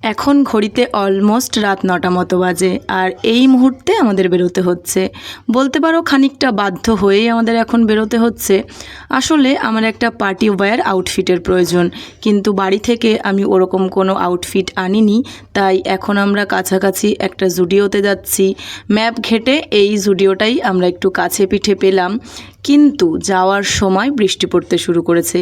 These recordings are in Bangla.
এখন ঘড়িতে অলমোস্ট রাত ৯টা মতো বাজে, আর এই মুহূর্তে আমাদের বেরোতে হচ্ছে। বলতে পারো খানিকটা বাধ্য হয়েই আমাদের এখন বেরোতে হচ্ছে। আসলে আমার একটা পার্টি ওয়্যার আউটফিটের প্রয়োজন, কিন্তু বাড়ি থেকে আমি ওরকম কোনো আউটফিট আনিনি। তাই এখন আমরা কাছাকাছি একটা জুডিওতে যাচ্ছি। ম্যাপ ঘেঁটে এই জুডিওটাই আমরা একটু কাছে পিঠে পেলাম, কিন্তু যাওয়ার সময় বৃষ্টি পড়তে শুরু করেছে।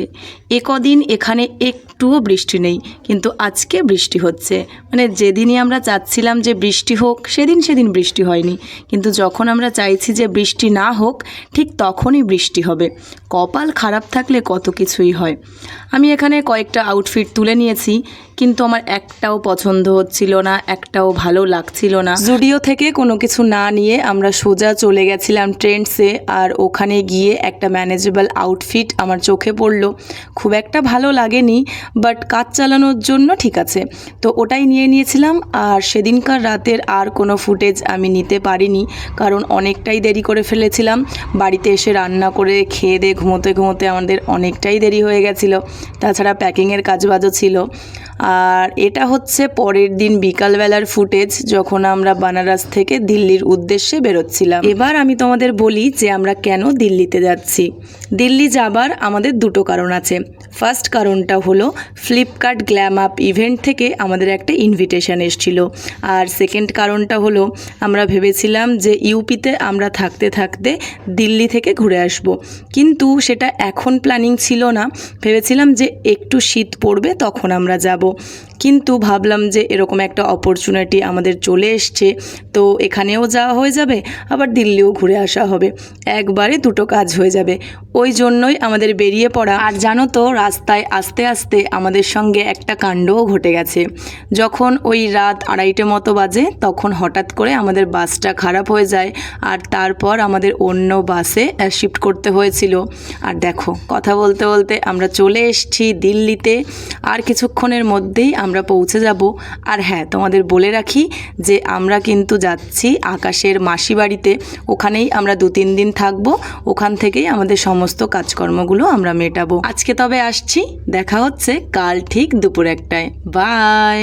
কদিন এখানে একটুও বৃষ্টি নেই, কিন্তু আজকে বৃষ্টি হচ্ছে। মানে যেদিনই আমরা চাচ্ছিলাম যে বৃষ্টি হোক, সেদিন বৃষ্টি হয়নি, কিন্তু যখন আমরা চাইছি যে বৃষ্টি না হোক, ঠিক তখনই বৃষ্টি হবে। কপাল খারাপ থাকলে কত কিছুই হয়। আমি এখানে কয়েকটা আউটফিট তুলে নিয়েছি, কিন্তু আমার একটাও পছন্দ হচ্ছিল না, একটাও ভালো লাগছিল না। জুডিও থেকে কোনো কিছু না নিয়ে আমরা সোজা চলে গেছিলাম ট্রেন্ডসে, আর ওখানে গিয়ে একটা ম্যানেজেবল আউটফিট আমার চোখে পড়লো। খুব একটা ভালো লাগেনি, বাট কাজ চালানোর জন্য ঠিক আছে, তো ওটাই নিয়ে নিয়েছিলাম। আর সেদিনকার রাতের আর কোনো ফুটেজ আমি নিতে পারিনি, কারণ অনেকটাই দেরি করে ফেলেছিলাম। বাড়িতে এসে রান্না করে খেয়ে দিয়ে ঘুমোতে ঘুমোতে আমাদের অনেকটাই দেরি হয়ে গেছিলো। তাছাড়া প্যাকিংয়ের কাজবাজও ছিল। আর এটা হচ্ছে পরের দিন বিকালবেলার ফুটেজ, যখন আমরা বানারস থেকে দিল্লির উদ্দেশ্যে বেরোচ্ছিলাম। এবার আমি তোমাদের বলি যে আমরা কেন দিল্লিতে যাচ্ছি। দিল্লি যাবার আমাদের দুটো কারণ আছে। ফার্স্ট কারণটা হলো ফ্লিপকার্ট গ্ল্যাম আপ ইভেন্ট থেকে আমাদের একটা ইনভিটেশন এসেছিলো। আর সেকেন্ড কারণটা হলো আমরা ভেবেছিলাম যে ইউপিতে আমরা থাকতে থাকতে দিল্লি থেকে ঘুরে আসব, কিন্তু সেটা এখন প্ল্যানিং ছিল না। ভেবেছিলাম যে একটু শীত পড়বে তখন আমরা যাব, কিন্তু ভাবলাম যে এরকম একটা অপরচুনিটি আমাদের চলে এসছে, তো এখানেও যাওয়া হয়ে যাবে, আবার দিল্লিও ঘুরে আসা হবে, একবারে দুটো কাজ হয়ে যাবে। ওই জন্যই আমাদের বেরিয়ে পড়া। আর জানো তো, রাস্তায় আস্তে আস্তে আমাদের সঙ্গে একটা কাণ্ডও ঘটে গেছে। যখন ওই রাত 2:30 মতো বাজে, তখন হঠাৎ করে আমাদের বাসটা খারাপ হয়ে যায়, আর তারপর আমাদের অন্য বাসে শিফট করতে হয়েছিল। আর দেখো, কথা বলতে বলতে আমরা চলে এসেছি দিল্লিতে। আর কিছুক্ষণের মধ্যেই আমরা পৌঁছে যাব। আর হ্যাঁ, তোমাদের বলে রাখি যে আমরা কিন্তু যাচ্ছি আকাশের মাসি বাড়িতে। ওখানেই আমরা 2-3 দিন থাকবো। ওখান থেকেই আমাদের সমস্ত কাজকর্মগুলো আমরা মেটাবো। আজকে তবে আসছি, দেখা হচ্ছে কাল ঠিক দুপুর 1টায়। বাই।